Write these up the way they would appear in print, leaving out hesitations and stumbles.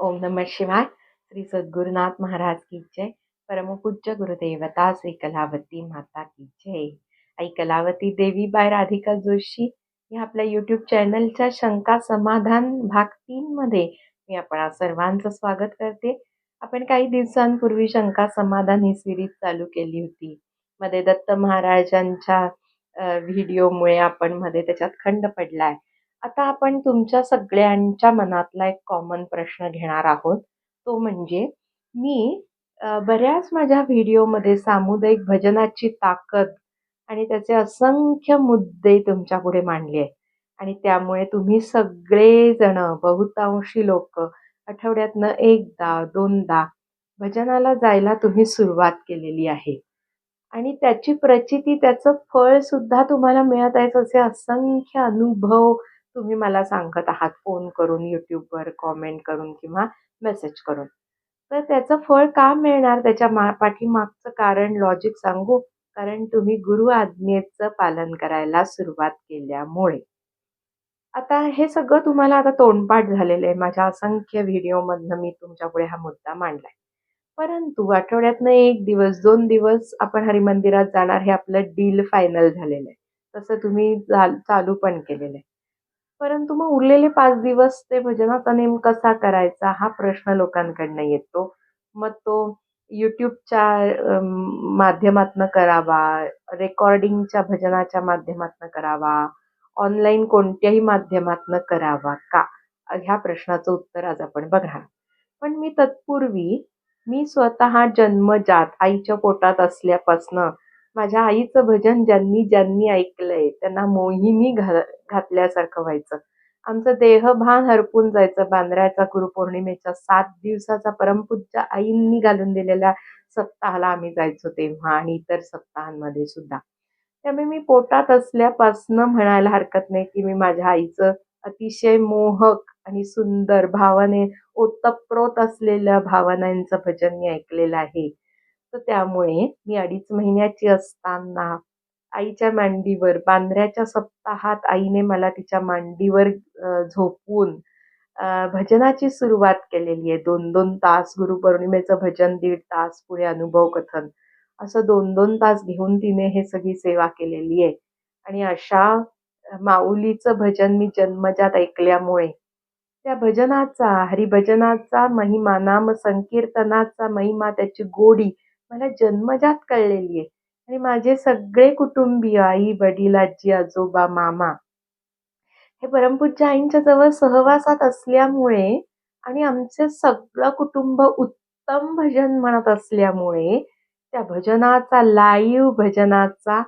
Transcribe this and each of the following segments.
ओम नमः शिवाय. श्री सद्गुरुनाथ महाराज की जय. परमपूज्य गुरुदेवता श्री कलावती माता की जय. आई कलावती देवी बाय राधिका जोशी या आपल्या यूट्यूब चॅनलच्या शंका समाधान भाग 3 मध्ये मी आपणा सर्वांचं स्वागत करते. आपण काही दिवसांपूर्वी शंका समाधान ही सिरीज चालू केली होती. मध्ये दत्त महाराजांच्या व्हिडिओमुळे आपण मध्ये त्याच्यात खंड पडलाय. आता आपण तुमच्या सगळ्यांच्या मनातला एक कॉमन प्रश्न घेणार आहोत. तो म्हणजे मी बऱ्याच माझ्या व्हिडिओमध्ये सामुदायिक भजनाची ताकद आणि त्याचे असंख्य मुद्दे तुमच्यापुढे मांडले आहे. आणि त्यामुळे तुम्ही सगळेजण बहुतांशी लोक आठवड्यातनं एकदा, दोनदा भजनाला जायला तुम्ही सुरुवात केलेली आहे. आणि त्याची प्रचिती, त्याचं फळ सुद्धा तुम्हाला मिळत आहे असे असंख्य अनुभव तुम्ही मला सांगत आहात फोन करून, YouTubeवर कॉमेंट करून किंवा मेसेज करून. तर त्याचं फळ का मिळणार त्याच्या पाठीमागचं कारण लॉजिक सांगू? कारण तुम्ही गुरु आज्ञेचं पालन करायला सुरुवात केल्यामुळे. आता हे सगळं तुम्हाला आता तोंडपाठ झालेलं आहे. माझ्या असंख्य व्हिडिओमधनं मी तुमच्यापुढे हा मुद्दा मांडलाय. परंतु आठवड्यातनं 1 दिवस, 2 दिवस आपण हरिमंदिरात जाणार हे आपलं डील फायनल झालेलं आहे. तसं तुम्ही चालू पण केलेलं आहे. परंतु मग उरलेले 5 दिवस ते भजनाचा नेम कसा करायचा हा प्रश्न लोकांकडनं येतो. मग तो YouTubeच्या माध्यमातनं करावा, रेकॉर्डिंगच्या भजनाच्या माध्यमातनं करावा, ऑनलाईन कोणत्याही माध्यमातनं करावा का? ह्या प्रश्नाचं उत्तर आज आपण बघणार. पण मी तत्पूर्वी मी स्वतः जन्मजात आईच्या पोटात असल्यापासनं माझ्या आईचं भजन ज्यांनी ज्यांनी ऐकलंय त्यांना मोहिनी घातल्यासारखं व्हायचं. आमचं देहभान हरपून जायचं. बांद्र्याचा गुरुपौर्णिमेच्या 7 दिवसाचा परमपूज्य आईंनी घालून दिलेल्या सप्ताहाला आम्ही जायचो तेव्हा आणि इतर सप्ताहांमध्ये सुद्धा. त्यामुळे मी पोटात असल्यापासनं म्हणायला हरकत नाही की मी माझ्या आईचं अतिशय मोहक आणि सुंदर भावाने ओतप्रोत असलेल्या भावनांचं भजन मी ऐकलेलं आहे. तर त्यामुळे मी 2.5 महिन्याची असताना आईच्या मांडीवर बांद्र्याच्या सप्ताहात आईने मला तिच्या मांडीवर झोपवून भजनाची सुरुवात केलेली आहे. 2-2 तास गुरुपौर्णिमेचं भजन, 1.5 तास पुढे अनुभव कथन, असं 2-2 तास घेऊन तिने हे सगळी सेवा केलेली आहे. आणि अशा माऊलीचं भजन मी जन्मजात ऐकल्यामुळे त्या भजनाचा, हरिभजनाचा महिमा, नाम संकीर्तनाचा महिमा, त्याची गोडी मला जन्मजात कळलेली आहे. आणि माझे सगळे कुटुंबीय, आई, वडील, आजी, आजोबा, मामा हे परमपूज्य आईंच्या जवळ सहवासात असल्यामुळे आणि आमचे सगळं कुटुंब उत्तम भजन म्हणत असल्यामुळे त्या भजनाचा, लाईव्ह भजनाचा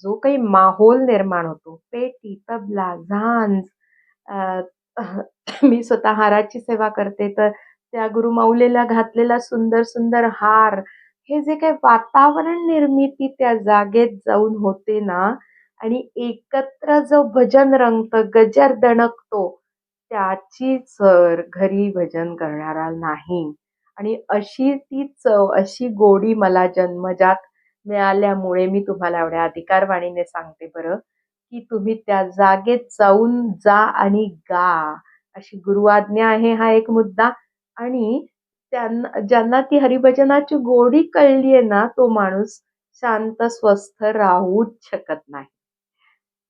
जो काही माहोल निर्माण होतो, पेटी, तबला, झांज, मी स्वतः हाराची सेवा करते तर त्या गुरुमाऊलीला घातलेला सुंदर सुंदर हार, हे जे काही वातावरण निर्मिती त्या जागेत जाऊन होते ना, आणि एकत्र जो भजन रंगतं, गजर दणकतो, त्याची सर घरी भजन करणारा नाही. आणि अशी ती चव, अशी गोडी मला जन्मजात मिळाल्यामुळे मी तुम्हाला एवढ्या अधिकारवाणीने सांगते बरं, की तुम्ही त्या जागेत जाऊन जा आणि गा, अशी गुरुआज्ञा आहे. हा एक मुद्दा. आणि त्यांना, ज्यांना ती हरिभजनाची गोडी कळली आहे ना, तो माणूस शांत स्वस्थ राहूच शकत नाही.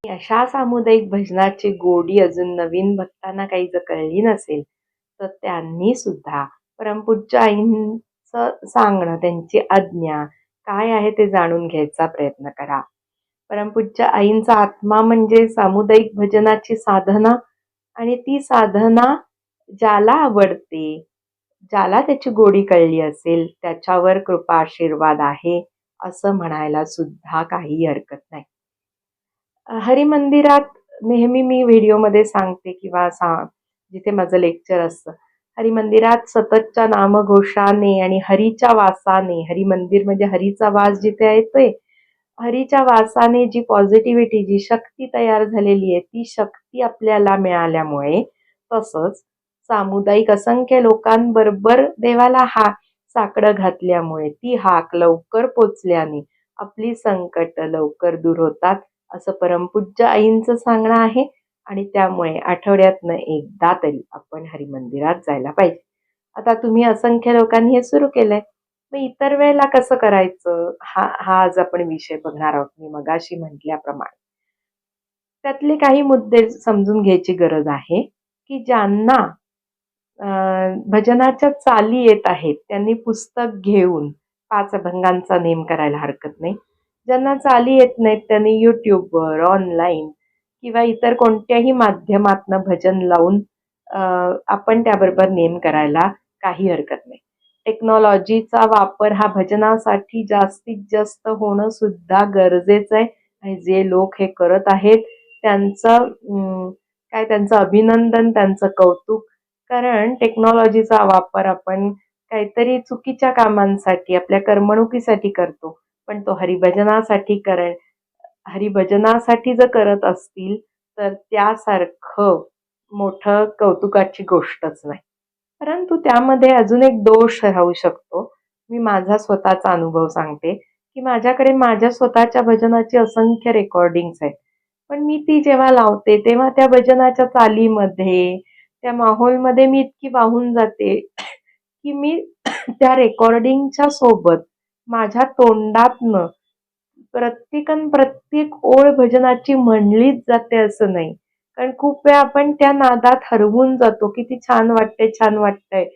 अशा सामुदायिक भजनाची गोडी अजून नवीन भक्तांना काही जर कळली नसेल तर त्यांनी सुद्धा परमपूज्य आईंचं सांगणं, त्यांची आज्ञा काय आहे ते जाणून घ्यायचा प्रयत्न करा. परमपूज्य आईंचा आत्मा म्हणजे सामुदायिक भजनाची साधना. आणि ती साधना ज्याला आवडते, ज्याला त्याची गोडी कळली असेल, त्याच्यावर कृपा आशीर्वाद आहे असं म्हणायला सुद्धा काही हरकत नाही. हरिमंदिरात नेहमी मी व्हिडिओमध्ये सांगते किंवा जिथे माझं लेक्चर असतं, हरिमंदिरात सततच्या नामघोषाने आणि हरीच्या वासाने, हरिमंदिर म्हणजे हरीचा वास जिथे येतोय, हरीच्या वासाने जी पॉझिटिव्हिटी, जी शक्ती तयार झालेली आहे, ती शक्ती आपल्याला मिळाल्यामुळे, तसंच सामुदायिक असंख्य लोकांबरोबर देवाला साकडं घातल्यामुळे, ती हाक लवकर पोचल्याने आपली संकट लवकर दूर होतात असं परमपूज्य आईंचं सांगणं आहे. आणि त्यामुळे आठवड्यातनं एकदा तरी आपण हरिमंदिरात जायला पाहिजे. आता तुम्ही असंख्य लोकांनी हे सुरू केलंय. मग इतर वेळेला कसं करायचं? हा हा आज आपण विषय बघणार आहोत मी मगाशी म्हटल्याप्रमाणे. त्यातले काही मुद्दे समजून घ्यायची गरज आहे, की ज्यांना अ, भजनाच्या चाली येत आहेत, त्यांनी पुस्तक घेऊन 5 अभंगांचा नेम करायला हरकत नाही. ज्यांना चाली येत नाहीत, त्यांनी YouTubeवर, ऑनलाईन किंवा इतर कोणत्याही माध्यमातनं भजन लावून अ, आपण त्याबरोबर नेम करायला काही हरकत नाही. टेक्नॉलॉजीचा वापर हा भजनासाठी जास्तीत जास्त होणं सुद्धा गरजेचं आहे आणि जे लोक हे करत आहेत, त्यांचं अभिनंदन, त्यांचं कौतुक. कारण टेक्नॉलॉजीचा वापर आपण काहीतरी चुकीच्या कामांसाठी, आपल्या करमणुकीसाठी करतो. पण तो हरिभजनासाठी जर करत असतील, तर त्यासारखं मोठं कौतुकाची गोष्टच नाही. परंतु त्यामध्ये अजून एक दोष राहू शकतो. मी माझा स्वतःचा अनुभव सांगते, की माझ्याकडे माझ्या स्वतःच्या भजनाची असंख्य रेकॉर्डिंग्स आहेत. पण मी ती जेव्हा लावते, तेव्हा त्या भजनाच्या चालीमध्ये, त्या माहोलमध्ये मी इतकी वाहून जाते, की मी त्या रेकॉर्डिंगच्या सोबत माझ्या तोंडातनं प्रत्येक ओळ भजनाची म्हणलीच जाते असं नाही. कारण खूप वेळा आपण त्या नादात हरवून जातो. किती छान वाटतंय, छान वाटतंय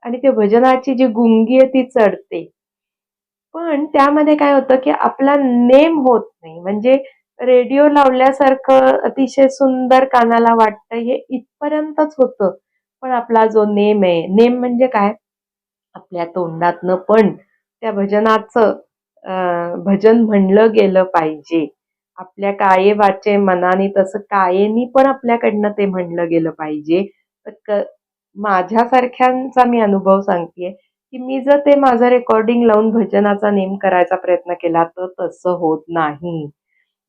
आणि ते भजनाची जी गुंगी आहे ती चढते. पण त्यामध्ये काय होतं, की आपला नेम होत नाही. म्हणजे रेडिओ लावल्यासारखं अतिशय सुंदर कानाला वाटतं हे इथपर्यंतच होतं. पण आपला जो नेम आहे, नेम म्हणजे काय? आपल्या तोंडातनं पण त्या भजनाचं भजन म्हणलं गेलं पाहिजे. आपल्या काये वाचे मनाने तसं कायेनी पण आपल्याकडनं ते म्हणलं गेलं पाहिजे. तर माझ्यासारख्यांचा मी अनुभव सांगतेय, की मी जर ते माझं रेकॉर्डिंग लावून भजनाचा नेम करायचा प्रयत्न केला, तर तसं होत नाही.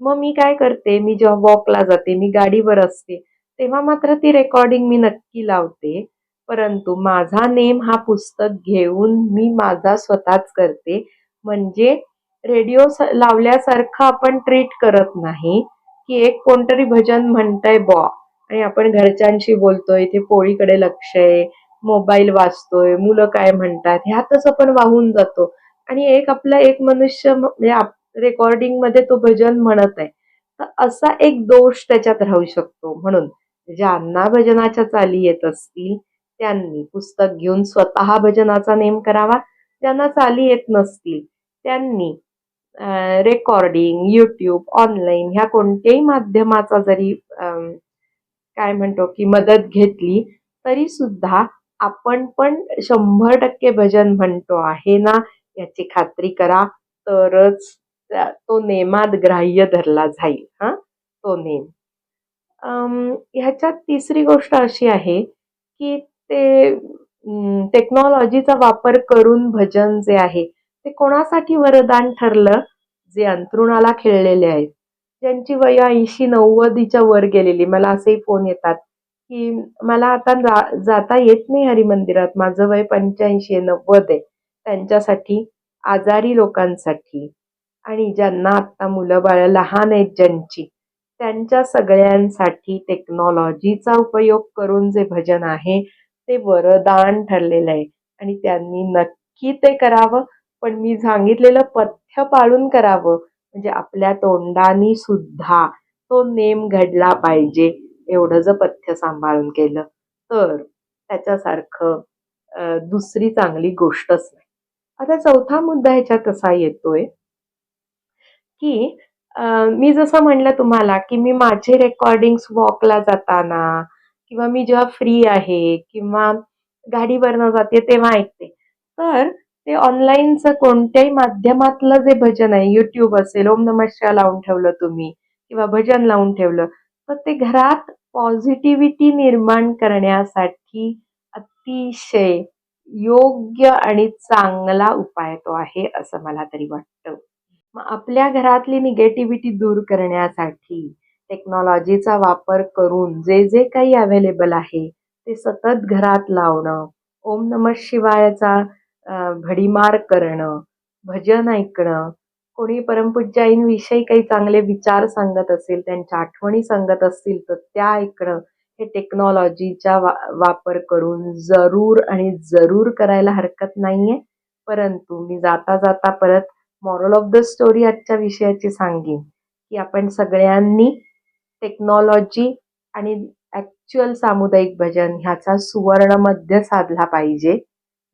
मग मी काय करते, मी जेव्हा वॉकला जाते, मी गाडीवर असते, तेव्हा मात्र ती रेकॉर्डिंग मी नक्की लावते. परंतु माझा नेम हा पुस्तक घेऊन मी माझा स्वतःच करते. म्हणजे रेडिओ लावल्यासारखं आपण ट्रीट करत नाही, की एक कोणतरी भजन म्हणतंय बुवा आणि आपण घरच्यांशी बोलतोय, इथे पोळीकडे लक्ष आहे, मोबाईल वाजतोय, मुलं काय म्हणतात, ह्यातच आपण वाहून जातो. आणि एक मनुष्य म्हणजे रेकॉर्डिंगमध्ये तो भजन म्हणत आहे. तर असा एक दोष त्याच्यात राहू शकतो. म्हणून ज्यांना भजनाच्या चाली येत असतील, त्यांनी पुस्तक घेऊन स्वतः भजनाचा नेम करावा. ज्यांना चाली येत नसतील, त्यांनी रेकॉर्डिंग, YouTube, ऑनलाईन ह्या कोणत्याही माध्यमाचा जरी काय म्हणतो की मदत घेतली, तरी सुद्धा आपण पण 100% भजन म्हणतो आहे ना, याची खात्री करा. तरच तो नेमात ग्राह्य धरला जाईल हां, तो नेम. ह्याच्यात तिसरी गोष्ट अशी आहे, की ते टेक्नॉलॉजीचा वापर करून भजन जे आहे, ते कोणासाठी वरदान ठरलं? जे अंथरुणाला खिळलेले आहेत. ज्यांची वय 80-90च्या वर गेलेली. मला असेही फोन येतात, की मला आता जाता येत नाही हरिमंदिरात. माझं वय 85 आहे, 90 आहे. त्यांच्यासाठी, आजारी लोकांसाठी आणि ज्यांना आत्ता मुलं-बाळं लहान आहेत ज्यांची, त्यांच्या सगळ्यांसाठी टेक्नॉलॉजीचा उपयोग करून जे भजन आहे, ते वरदान ठरलेलं आहे आणि त्यांनी नक्की ते करावं. पण मी सांगितलेलं पथ्य पाळून करावं. म्हणजे आपल्या तोंडानी सुद्धा तो नेम घडला पाहिजे. एवढं जर पथ्य सांभाळून केलं, तर त्याच्यासारखं दुसरी चांगली गोष्टच नाही. आता चौथा मुद्दा ह्याच्यात कसा येतोय, की मी जसं म्हणलं तुम्हाला, की मी माझे रेकॉर्डिंग्स वॉकला जाताना किंवा मी जेव्हा फ्री आहे किंवा गाडीवरनं जाते तेव्हा ऐकते. तर ते ऑनलाईनचं कोणत्याही माध्यमातलं जे भजन आहे, YouTube असेल, ओम नमः शिवाय लावून ठेवलं तुम्ही किंवा भजन लावून ठेवलं, तर ते घरात पॉझिटिव्हिटी निर्माण करण्यासाठी अतिशय योग्य आणि चांगला उपाय तो आहे, असं मला तरी वाटतं. मग आपल्या घरातली निगेटिव्हिटी दूर करण्यासाठी टेक्नॉलॉजीचा वापर करून जे काही अवेलेबल आहे ते सतत घरात लावणं, ओम नमः शिवायचा भडीमार करणं, भजन ऐकणं, कोणी परमपूज्य काही चांगले विचार सांगत असेल, त्यांच्या आठवणी सांगत असतील तर त्या ऐकणं, हे टेक्नॉलॉजीचा वापर करून जरूर करायला हरकत नाहीये. परंतु मी जाता जाता परत मॉरल ऑफ द स्टोरी आजच्या विषयाची सांगेन, की आपण सगळ्यांनी टेक्नॉलॉजी आणि ॲक्चुअल सामुदायिक भजन ह्याचा सुवर्ण मध्य साधला पाहिजे.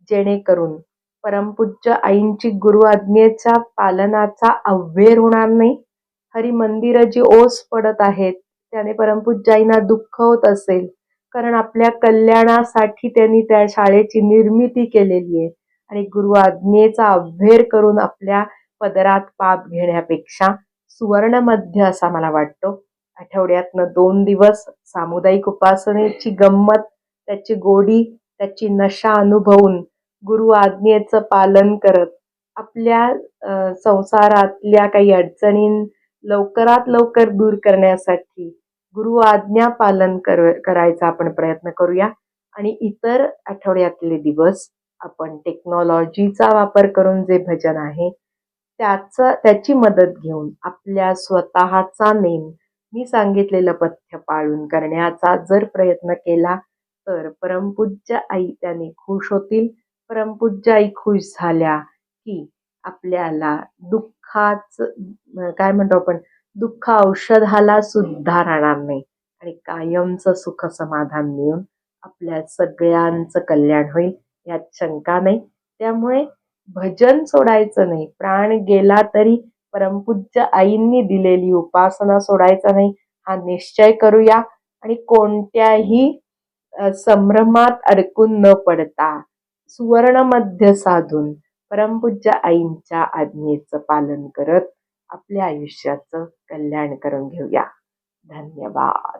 जेणेकरून परमपूज्य आईंची गुरु आज्ञेच्या पालनाचा अव्हेर होणार नाही. हरिमंदिरं जी ओस पडत आहेत, त्याने परमपूज्य आईंना दुःख होत असेल, कारण आपल्या कल्याणासाठी त्यांनी त्या शाळेची निर्मिती केलेली आहे आणि गुरु आज्ञेचा अव्हेर करून आपल्या पदरात पाप घेण्यापेक्षा सुवर्णमध्य असा मला वाटतो. आठवड्यातनं 2 दिवस सामुदायिक उपासनेची गंमत, त्याची गोडी, त्याची नशा अनुभवून गुरु आज्ञेचं पालन करत आपल्या संसारातल्या काही अडचणी लवकरात लवकर दूर करण्यासाठी गुरु आज्ञा पालन करायचा आपण प्रयत्न करूया आणि इतर आठवड्यातले दिवस आपण टेक्नॉलॉजीचा वापर करून जे भजन आहे त्याची मदत घेऊन आपल्या स्वतःचा नेम मी सांगितलेलं पथ्य पाळून करण्याचा जर प्रयत्न केला तर परमपूज्य आई त्याने खुश होतील. परमपूज्य आई खुश झाल्या की आपल्याला काय म्हणतो आपण, दुःख औषधाला सुद्धा राहणार नाही आणि कायमचं सुख समाधान मिळून आपल्या सगळ्यांचं कल्याण होईल यात शंका नाही. त्यामुळे भजन सोडायचं नाही, प्राण गेला तरी परमपूज्य आईंनी दिलेली उपासना सोडायचा नाही हा निश्चय करूया आणि कोणत्याही संभ्रमात अडकून न पडता सुवर्ण मध्य साधून परमपूज्य आईंच्या आज्ञेचं पालन करत आपल्या आयुष्याचं कल्याण करून घेऊया. धन्यवाद.